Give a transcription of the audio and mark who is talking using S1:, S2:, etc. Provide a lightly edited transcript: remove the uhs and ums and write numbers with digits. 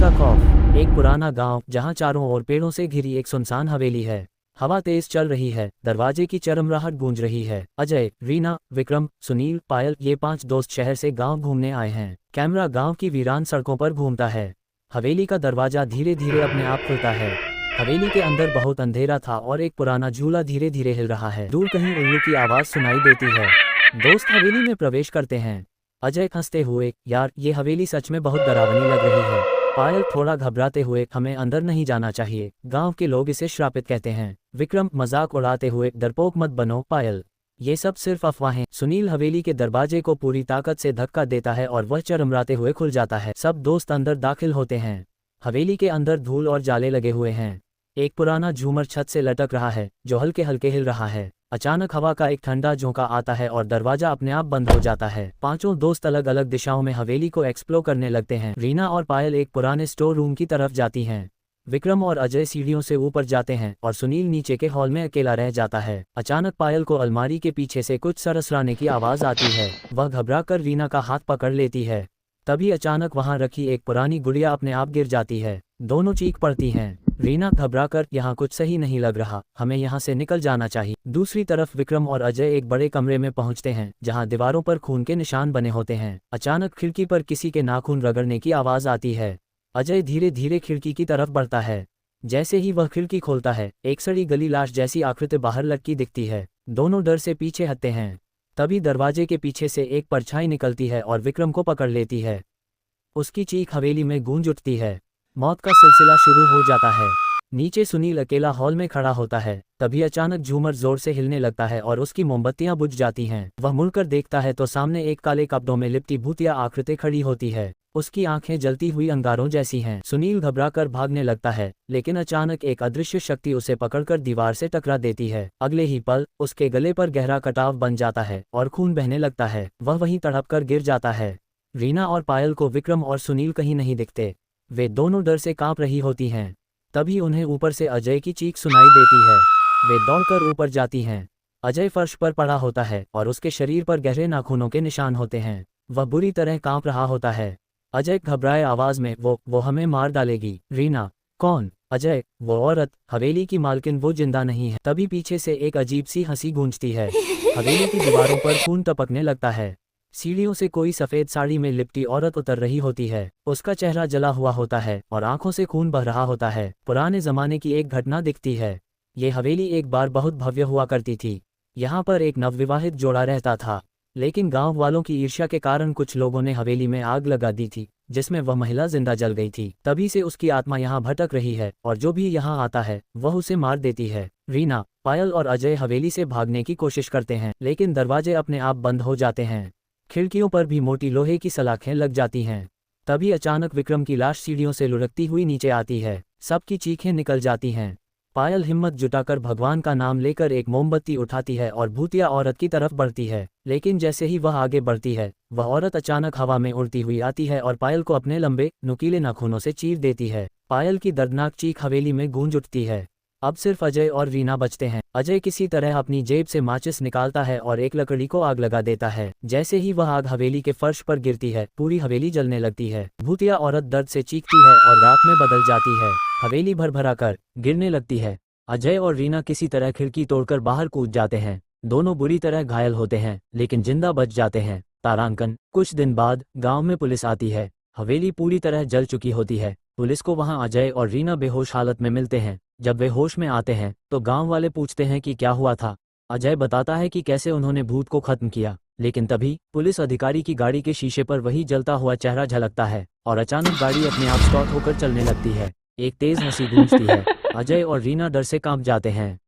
S1: का खौफ। एक पुराना गांव जहां चारों ओर पेड़ों से घिरी एक सुनसान हवेली है। हवा तेज चल रही है, दरवाजे की चरमराहट गूंज रही है। अजय, रीना, विक्रम, सुनील, पायल, ये 5 दोस्त शहर से गांव घूमने आए हैं। कैमरा गांव की वीरान सड़कों पर घूमता है। हवेली का दरवाजा धीरे धीरे अपने आप खुलता है। हवेली के अंदर बहुत अंधेरा था और एक पुराना झूला धीरे धीरे हिल रहा है। दूर कहीं उल्लू की आवाज सुनाई देती है। दोस्त हवेली में प्रवेश करते हैं। अजय हंसते हुए, यार ये हवेली सच में बहुत डरावनी लग रही है। पायल थोड़ा घबराते हुए, हमें अंदर नहीं जाना चाहिए, गांव के लोग इसे श्रापित कहते हैं। विक्रम मजाक उड़ाते हुए, डरपोक मत बनो पायल, ये सब सिर्फ अफवाहें। सुनील हवेली के दरवाजे को पूरी ताकत से धक्का देता है और वह चरमराते हुए खुल जाता है। सब दोस्त अंदर दाखिल होते हैं। हवेली के अंदर धूल और जाले लगे हुए हैं। एक पुराना झूमर छत से लटक रहा है जो हल्के हल्के हिल रहा है। अचानक हवा का एक ठंडा झोंका आता है और दरवाजा अपने आप बंद हो जाता है। 5 दोस्त अलग अलग दिशाओं में हवेली को एक्सप्लोर करने लगते हैं। रीना और पायल एक पुराने स्टोर रूम की तरफ जाती हैं। विक्रम और अजय सीढ़ियों से ऊपर जाते हैं और सुनील नीचे के हॉल में अकेला रह जाता है। अचानक पायल को अलमारी के पीछे से कुछ सरसराने की आवाज आती है। वह घबराकर रीना का हाथ पकड़ लेती है। तभी अचानक वहां रखी एक पुरानी गुड़िया अपने आप गिर जाती है। दोनों चीख पड़ती हैं। रीना घबराकर, यहाँ कुछ सही नहीं लग रहा, हमें यहाँ से निकल जाना चाहिए। दूसरी तरफ विक्रम और अजय एक बड़े कमरे में पहुंचते हैं जहाँ दीवारों पर खून के निशान बने होते हैं। अचानक खिड़की पर किसी के नाखून रगड़ने की आवाज आती है। अजय धीरे धीरे खिड़की की तरफ बढ़ता है। जैसे ही वह खिड़की खोलता है, एक सड़ी गली लाश जैसी आकृति बाहर लटकी दिखती है। दोनों डर से पीछे हटते हैं। तभी दरवाजे के पीछे से एक परछाई निकलती है और विक्रम को पकड़ लेती है। उसकी चीख हवेली में गूंज उठती है। मौत का सिलसिला शुरू हो जाता है। नीचे सुनील अकेला हॉल में खड़ा होता है। तभी अचानक झूमर जोर से हिलने लगता है और उसकी मोमबत्तियां बुझ जाती हैं। वह मुड़कर देखता है तो सामने एक काले कपड़ों में लिपटी भूतिया आकृति खड़ी होती है। उसकी आंखें जलती हुई अंगारों जैसी हैं। सुनील घबराकर भागने लगता है, लेकिन अचानक एक अदृश्य शक्ति उसे पकड़कर दीवार से टकरा देती है। अगले ही पल उसके गले पर गहरा कटाव बन जाता है और खून बहने लगता है। वह वहीं तड़पकर गिर जाता है। रीना और पायल को विक्रम और सुनील कहीं नहीं दिखते। वे दोनों डर से कांप रही होती हैं। तभी उन्हें ऊपर से अजय की चीख सुनाई देती है। वे दौड़कर ऊपर जाती हैं। अजय फर्श पर पड़ा होता है और उसके शरीर पर गहरे नाखूनों के निशान होते हैं। वह बुरी तरह कांप रहा होता है। अजय घबराए आवाज में, वो हमें मार डालेगी। रीना, कौन? अजय, वो औरत, हवेली की मालकिन, वो जिंदा नहीं है। तभी पीछे से एक अजीब सी हंसी गूंजती है। हवेली की दीवारों पर खून टपकने लगता है। सीढ़ियों से कोई सफेद साड़ी में लिपटी औरत उतर रही होती है। उसका चेहरा जला हुआ होता है और आंखों से खून बह रहा होता है। पुराने जमाने की एक घटना दिखती है। ये हवेली एक बार बहुत भव्य हुआ करती थी। यहाँ पर एक नवविवाहित जोड़ा रहता था, लेकिन गांव वालों की ईर्ष्या के कारण कुछ लोगों ने हवेली में आग लगा दी थी, जिसमें वह महिला जिंदा जल गई थी। तभी से उसकी आत्मा यहाँ भटक रही है और जो भी यहाँ आता है वह उसे मार देती है। रीना, पायल और अजय हवेली से भागने की कोशिश करते हैं, लेकिन दरवाजे अपने आप बंद हो जाते हैं। खिड़कियों पर भी मोटी लोहे की सलाखें लग जाती हैं। तभी अचानक विक्रम की लाश सीढ़ियों से लुढ़कती हुई नीचे आती है। सबकी चीखें निकल जाती हैं। पायल हिम्मत जुटाकर भगवान का नाम लेकर एक मोमबत्ती उठाती है और भूतिया औरत की तरफ बढ़ती है। लेकिन जैसे ही वह आगे बढ़ती है, वह औरत अचानक हवा में उड़ती हुई आती है और पायल को अपने लंबे नुकीले नाखूनों से चीर देती है। पायल की दर्दनाक चीख हवेली में गूंज उठती है। अब सिर्फ अजय और रीना बचते हैं। अजय किसी तरह अपनी जेब से माचिस निकालता है और एक लकड़ी को आग लगा देता है। जैसे ही वह आग हवेली के फर्श पर गिरती है, पूरी हवेली जलने लगती है। भूतिया औरत दर्द से चीखती है और राख में बदल जाती है। हवेली भर कर गिरने लगती है। अजय और रीना किसी तरह खिड़की तोड़कर बाहर कूद जाते हैं। दोनों बुरी तरह घायल होते हैं, लेकिन जिंदा बच जाते हैं। तारांकन। कुछ दिन बाद गाँव में पुलिस आती है। हवेली पूरी तरह जल चुकी होती है। पुलिस को वहाँ अजय और रीना बेहोश हालत में मिलते हैं। जब वे होश में आते हैं तो गांव वाले पूछते हैं कि क्या हुआ था। अजय बताता है कि कैसे उन्होंने भूत को खत्म किया, लेकिन तभी पुलिस अधिकारी की गाड़ी के शीशे पर वही जलता हुआ चेहरा झलकता है और अचानक गाड़ी अपने आप स्टॉप होकर चलने लगती है। एक तेज हंसी गूंजती है। अजय और रीना डर से कांप जाते हैं।